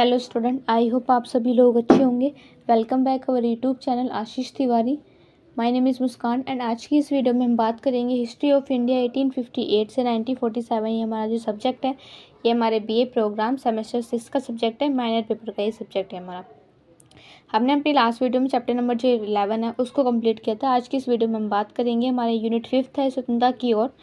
Hello student, I hope आप सभी लोग अच्छे होंगे। Welcome back our YouTube channel Ashish Tiwari. My name is Muskan and आज की इस वीडियो में हम बात करेंगे हिस्ट्री ऑफ इंडिया 1858 से 1947। ये हमारा जो सब्जेक्ट है, ये हमारे बीए प्रोग्राम सेमेस्टर 6 का सब्जेक्ट है। माइनर पेपर का ये सब्जेक्ट है हमारा। हमने अपनी लास्ट वीडियो में चैप्टर नंबर जो 11 है उसको कंप्लीट किया था। आज की इस वीडियो में हम बात करेंगे, हमारे यूनिट 5 है स्वतंत्रता की ओर।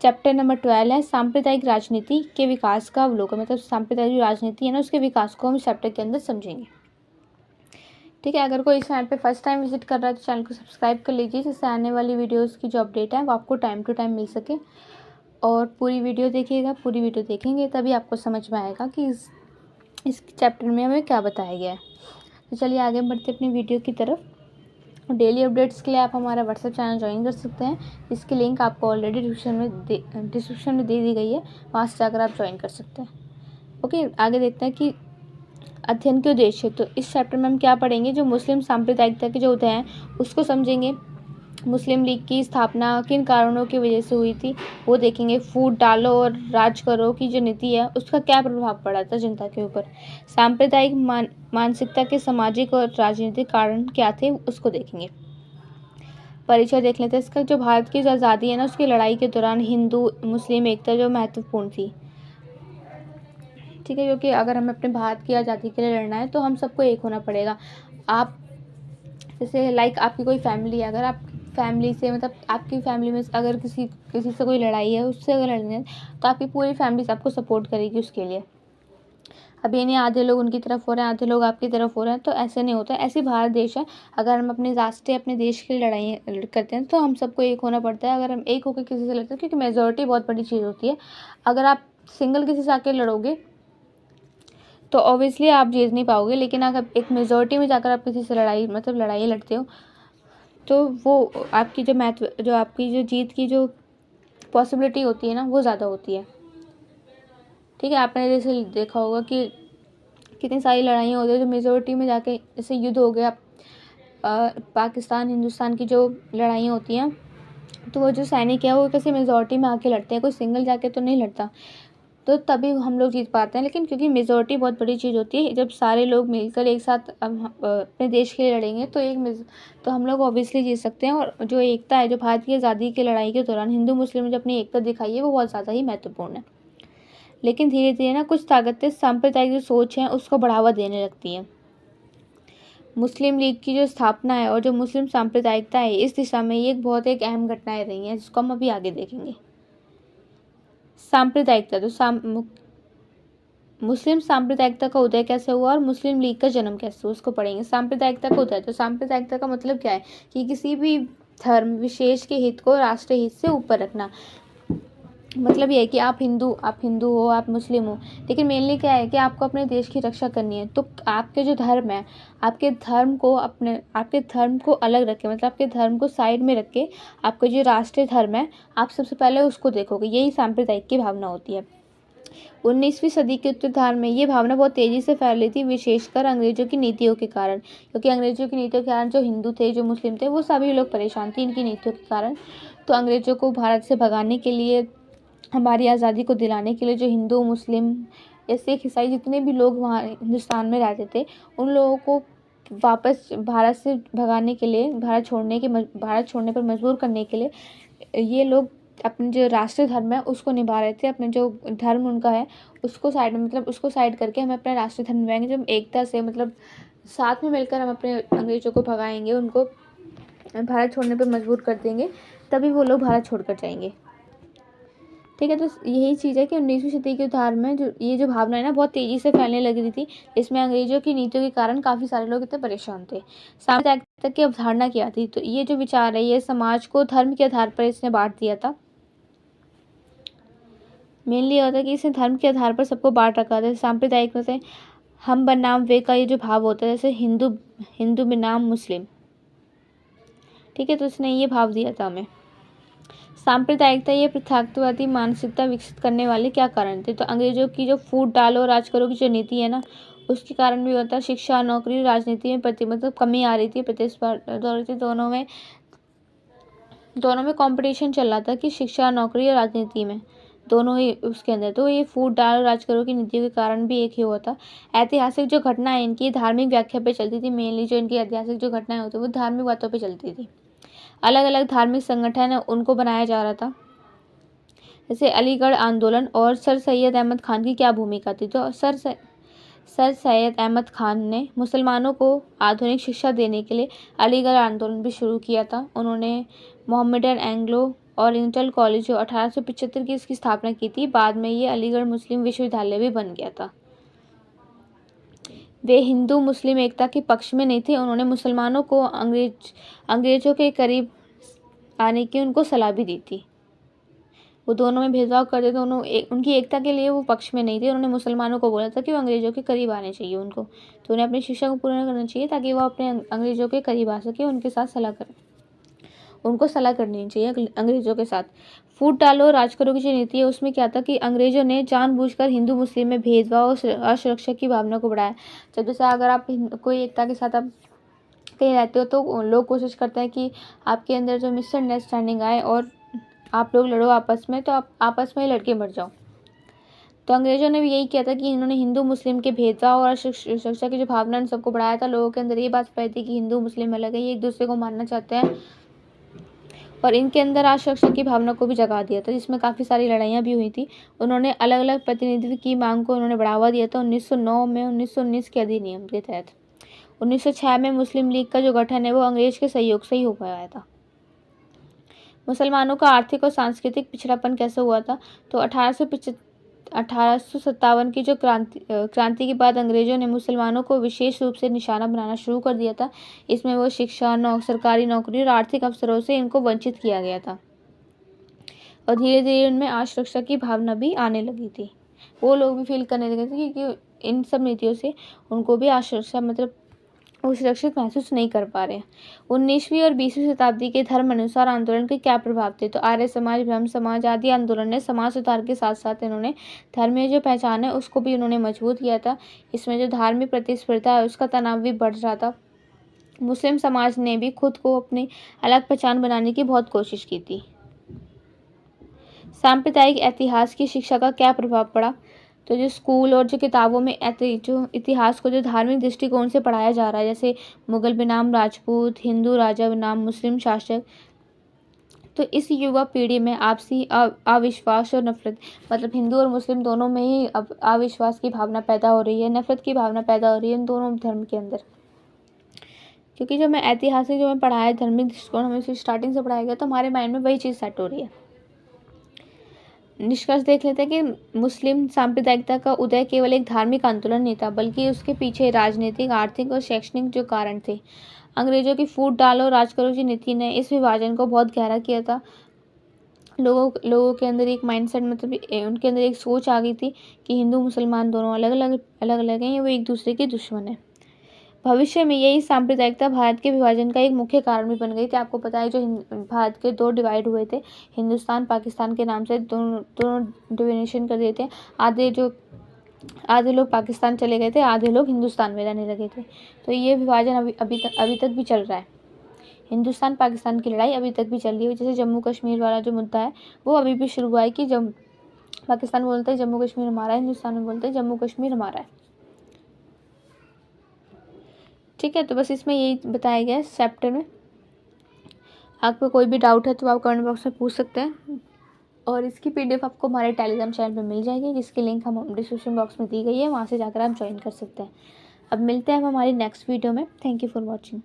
चैप्टर नंबर 12 है सांप्रदायिक राजनीति के विकास का अवलोकन। मतलब सांप्रदायिक राजनीति है ना, उसके विकास को हम इस चैप्टर के अंदर समझेंगे। ठीक है, अगर कोई इस चैनल पे फर्स्ट टाइम विजिट कर रहा है तो चैनल को सब्सक्राइब कर लीजिए, जिससे आने वाली वीडियोस की जो अपडेट है वो आपको टाइम टू टाइम मिल सके। और पूरी वीडियो देखिएगा, पूरी वीडियो देखेंगे तभी आपको समझ में आएगा कि इस चैप्टर में हमें क्या बताया गया है। तो चलिए आगे बढ़ते अपनी वीडियो की तरफ। डेली अपडेट्स के लिए आप हमारा व्हाट्सएप चैनल ज्वाइन कर सकते हैं। इसकी लिंक आपको ऑलरेडी डिस्क्रिप्शन में दे दी गई है, वहाँ से जाकर आप ज्वाइन कर सकते हैं। ओके, आगे देखते हैं कि अध्ययन के उद्देश्य। तो इस चैप्टर में हम क्या पढ़ेंगे, जो मुस्लिम सांप्रदायिकता के जो उदय हैं उसको समझेंगे। मुस्लिम लीग की स्थापना किन कारणों की वजह से हुई थी वो देखेंगे। फूट डालो और राज करो की जो नीति है उसका क्या प्रभाव पड़ा था जनता के ऊपर। सांप्रदायिक मानसिकता के सामाजिक और राजनीतिक कारण क्या थे उसको देखेंगे। परिचय देख लेते हैं इसका। जो भारत की जो आज़ादी है ना, उसकी लड़ाई के दौरान हिंदू मुस्लिम एकता जो महत्वपूर्ण थी। ठीक है, क्योंकि अगर हमें अपने भारत की आज़ादी के लिए लड़ना है तो हम सबको एक होना पड़ेगा। आप जैसे लाइक आपकी कोई फैमिली है, अगर आप फैमिली से मतलब आपकी फैमिली में अगर किसी से कोई लड़ाई है, उससे अगर लड़नी है तो आपकी पूरी फैमिली आपको सपोर्ट करेगी उसके लिए। अब ये नहीं आधे लोग उनकी तरफ हो रहे हैं, आधे लोग आपकी तरफ हो रहे हैं, तो ऐसे नहीं होता। ऐसे भारत देश है, अगर हम अपने राष्ट्रीय अपने देश की लड़ाई करते हैं तो हम सबको एक होना पड़ता है। अगर हम एक होकर किसी से लड़ते हैं, क्योंकि मेजोरिटी बहुत बड़ी चीज़ होती है। अगर आप सिंगल किसी से आके लड़ोगे तो ऑब्वियसली आप जीत नहीं पाओगे, लेकिन अगर एक मेजोरिटी में जाकर आप किसी से लड़ाई लड़ते हो तो वो आपकी जो आपकी जो जीत की जो पॉसिबिलिटी होती है ना, वो ज़्यादा होती है। ठीक है, आपने जैसे देखा होगा कि कितनी सारी लड़ाइयाँ होती है जो मेजोरिटी में जाके, जैसे युद्ध हो गया पाकिस्तान हिंदुस्तान की जो लड़ाइयाँ होती हैं, तो वो जो सैनिक है वो किसी मेजोरिटी में आके लड़ते हैं, कोई सिंगल जाके तो नहीं लड़ता, तो तभी हम लोग जीत पाते हैं। लेकिन क्योंकि मेजोरिटी बहुत बड़ी चीज़ होती है, जब सारे लोग मिलकर एक साथ अपने देश के लिए लड़ेंगे तो हम लोग ऑब्वियसली जीत सकते हैं। और जो एकता है, जो भारत की आज़ादी की लड़ाई के दौरान हिंदू मुस्लिम ने जो अपनी एकता दिखाई है, वो बहुत ज़्यादा ही महत्वपूर्ण है। लेकिन धीरे धीरे ना कुछ ताकतें सांप्रदायिक जो सोच है उसको बढ़ावा देने लगती हैं। मुस्लिम लीग की जो स्थापना है और जो मुस्लिम सांप्रदायिकता है, इस दिशा में ये एक अहम घटनाएं रही हैं, जिसको हम अभी आगे देखेंगे। सांप्रदायिकता तो मुस्लिम सांप्रदायिकता का उदय कैसे हुआ और मुस्लिम लीग का जन्म कैसे हुआ उसको पढ़ेंगे। सांप्रदायिकता का उदय, तो सांप्रदायिकता का मतलब क्या है कि किसी भी धर्म विशेष के हित को राष्ट्रीय हित से ऊपर रखना। मतलब ये है कि आप हिंदू हो, आप मुस्लिम हो, लेकिन मेनली क्या है कि आपको अपने देश की रक्षा करनी है। तो आपके जो धर्म है, आपके धर्म को अलग रखें, मतलब आपके धर्म को साइड में रख के आपका जो राष्ट्रीय धर्म है आप सबसे पहले उसको देखोगे। यही सांप्रदायिक की भावना होती है। 19वीं सदी के उत्तरार्ध में ये भावना बहुत तेजी से फैल रही थी, विशेषकर अंग्रेजों की नीतियों के कारण। क्योंकि अंग्रेजों की नीतियों के कारण जो हिंदू थे, जो मुस्लिम थे, वो सभी लोग परेशान थे इनकी नीतियों के कारण। तो अंग्रेजों को भारत से भगाने के लिए, हमारी आज़ादी को दिलाने के लिए, जो हिंदू मुस्लिम या सिख ईसाई जितने भी लोग वहाँ हिंदुस्तान में रहते थे, उन लोगों को वापस भारत से भगाने के लिए, भारत छोड़ने पर मजबूर करने के लिए ये लोग अपने जो राष्ट्रीय धर्म है उसको निभा रहे थे। अपने जो धर्म उनका है उसको साइड करके हमें अपना राष्ट्रीय धर्म निभाएंगे। जब एकता से, मतलब साथ में मिलकर हम अपने अंग्रेजों को भगाएंगे, उनको भारत छोड़ने पर मजबूर कर देंगे, तभी वो लोग भारत छोड़कर जाएंगे। ठीक है, तो यही चीज़ है कि 19वीं सदी के उद्धार में जो भावना है ना, बहुत तेज़ी से फैलने लग रही थी। इसमें अंग्रेजों की नीतियों के कारण काफ़ी सारे लोग इतने परेशान थे। सांप्रदायिकता की अवधारणा क्या थी, तो ये जो विचार है ये समाज को धर्म के आधार पर इसने बांट दिया था। मेनली होता है कि इसने धर्म के आधार पर सबको बांट रखा था। सांप्रदायिक में से हम बनाम वे का ये जो भाव होता है, जैसे हिंदू बनाम मुस्लिम। ठीक है, तो इसने ये भाव दिया था हमें। सांप्रदायिकता ये पृथकवादी मानसिकता विकसित करने वाले क्या कारण थे, तो अंग्रेजों की जो फूट डालो राज करो की जो नीति है ना, उसके कारण भी होता है। शिक्षा, नौकरी, राजनीति में मतलब कमी आ रही थी, प्रतिस्पर्धा दोनों में कंपटीशन चल रहा था कि शिक्षा, नौकरी और राजनीति में। दोनों ही उसके अंदर। तो ये फूट डाल और राज करो की नीतियों के कारण भी एक ही हुआ था। ऐतिहासिक जो घटनाएं इनकी धार्मिक व्याख्या पे चलती थी, मेनली जो इनकी ऐतिहासिक जो घटनाएं होती वो धार्मिक बातों पे चलती थी। अलग अलग धार्मिक संगठन है उनको बनाया जा रहा था, जैसे अलीगढ़ आंदोलन और सर सैयद अहमद खान की क्या भूमिका थी। तो सर सैयद अहमद खान ने मुसलमानों को आधुनिक शिक्षा देने के लिए अलीगढ़ आंदोलन भी शुरू किया था। उन्होंने मोहम्मडन एंग्लो ओरिएंटल कॉलेज जो 1875 की इसकी स्थापना की थी। बाद में ये अलीगढ़ मुस्लिम विश्वविद्यालय भी बन गया था। वे हिंदू मुस्लिम एकता के पक्ष में नहीं थे। उन्होंने मुसलमानों को अंग्रेजों के करीब आने की उनको सलाह भी दी थी। वो दोनों में भेदभाव करते थे, उनकी एकता के लिए वो पक्ष में नहीं थे। उन्होंने मुसलमानों को बोला था कि वो अंग्रेजों के करीब आने चाहिए उनको, तो उन्हें अपनी शिक्षा को पूर्ण करना चाहिए ताकि वो अपने अंग्रेजों के करीब आ सके, उनके साथ सलाह करें, उनको सलाह करनी चाहिए अंग्रेजों के साथ। फूट डालो राज करो की जो नीति है उसमें क्या था कि अंग्रेजों ने जानबूझकर हिंदू मुस्लिम में भेदभाव और असुरक्षा की भावना को बढ़ाया। जब जैसे अगर आप कोई एकता के साथ आप कहीं रहते हो तो लोग कोशिश करते हैं कि आपके अंदर जो मिसअंडरस्टैंडिंग आए और आप लोग लड़ो आपस में, तो आप आपस में ही लड़के मर जाओ। तो अंग्रेजों ने भी यही किया था कि इन्होंने हिंदू मुस्लिम के भेदभाव और शिक्षा की जो भावना इन सबको बढ़ाया था। लोगों के अंदर ये बात पाई थी कि हिंदू मुस्लिम अलग है, ये एक दूसरे को मानना चाहते हैं, और इनके अंदर असुरक्षा की भावना को भी जगा दिया था, जिसमें काफ़ी सारी लड़ाइयाँ भी हुई थी। उन्होंने अलग अलग प्रतिनिधित्व की मांग को उन्होंने बढ़ावा दिया था 1909 में 1919 के अधिनियम के तहत। 1906 में मुस्लिम लीग का जो गठन है वो अंग्रेज के सहयोग से ही हो पाया था। मुसलमानों का आर्थिक और सांस्कृतिक पिछड़ापन कैसे हुआ था। तो 1857 की जो क्रांति के बाद अंग्रेजों ने मुसलमानों को विशेष रूप से निशाना बनाना शुरू कर दिया था। इसमें वो शिक्षा, सरकारी नौकरी और आर्थिक अवसरों से इनको वंचित किया गया था, और धीरे धीरे उनमें असुरक्षा की भावना भी आने लगी थी। वो लोग भी फील करने लगे थे क्योंकि इन सब नीतियों से उनको भी असुरक्षा, मतलब वो सुरक्षित महसूस नहीं कर पा रहे हैं। 19वीं और 20वीं शताब्दी के धर्म अनुसार आंदोलन के क्या प्रभाव थे। तो आर्य समाज, ब्रह्म समाज आदि आंदोलन ने समाज सुधार के साथ साथ इन्होंने धर्मीय जो पहचान है उसको भी उन्होंने मजबूत किया था। इसमें जो धार्मिक प्रतिस्पर्धा है उसका तनाव भी बढ़ रहा था। मुस्लिम समाज ने भी खुद को अपनी अलग पहचान बनाने की बहुत कोशिश की थी। सांप्रदायिक इतिहास की शिक्षा का क्या प्रभाव पड़ा। तो जो स्कूल और जो किताबों में जो इतिहास को जो धार्मिक दृष्टिकोण से पढ़ाया जा रहा है, जैसे मुगल बनाम राजपूत, हिंदू राजा बनाम मुस्लिम शासक, तो इस युवा पीढ़ी में आपसी अविश्वास और नफरत, मतलब हिंदू और मुस्लिम दोनों में ही अब अविश्वास की भावना पैदा हो रही है, नफरत की भावना पैदा हो रही है इन दोनों धर्म के अंदर। क्योंकि जो मैं ऐतिहासिक जो मैं पढ़ाया धार्मिक दृष्टिकोण हमें स्टार्टिंग से पढ़ाया गया, तो हमारे माइंड में वही चीज़ सेट हो रही है। निष्कर्ष देख लेते हैं कि मुस्लिम सांप्रदायिकता का उदय केवल एक धार्मिक आंदोलन नहीं था, बल्कि उसके पीछे राजनीतिक, आर्थिक और शैक्षणिक जो कारण थे। अंग्रेजों की फूट डालो राज करो की नीति ने इस विभाजन को बहुत गहरा किया था। लोगों के अंदर एक माइंडसेट, मतलब उनके अंदर एक सोच आ गई थी कि हिंदू मुसलमान दोनों अलग अलग हैं, वो एक दूसरे के दुश्मन है। भविष्य में यही सांप्रदायिकता भारत के विभाजन का एक मुख्य कारण भी बन गई थी। आपको पता है जो भारत के दो डिवाइड हुए थे, हिंदुस्तान पाकिस्तान के नाम से दोनों डिविनेशन कर दिए थे। आधे लोग पाकिस्तान चले गए थे, आधे लोग हिंदुस्तान में रहने लगे थे। तो ये विभाजन अभी तक भी चल रहा है। हिंदुस्तान पाकिस्तान की लड़ाई अभी तक भी चल रही है। जैसे जम्मू कश्मीर वाला जो मुद्दा है वो अभी भी शुरू हुआ है कि जब पाकिस्तान बोलते हैं जम्मू कश्मीर हमारा है, हिंदुस्तान में बोलते हैं जम्मू कश्मीर हमारा है। ठीक है, तो बस इसमें यही बताया गया है इस चैप्टर में। आपको कोई भी डाउट है तो आप कमेंट बॉक्स में पूछ सकते हैं, और इसकी पीडीएफ आपको हमारे टेलीग्राम चैनल पे मिल जाएगी, जिसकी लिंक हम डिस्क्रिप्शन बॉक्स में दी गई है, वहाँ से जाकर आप ज्वाइन कर सकते हैं। अब मिलते हैं हम हमारी नेक्स्ट वीडियो में। Thank you for watching.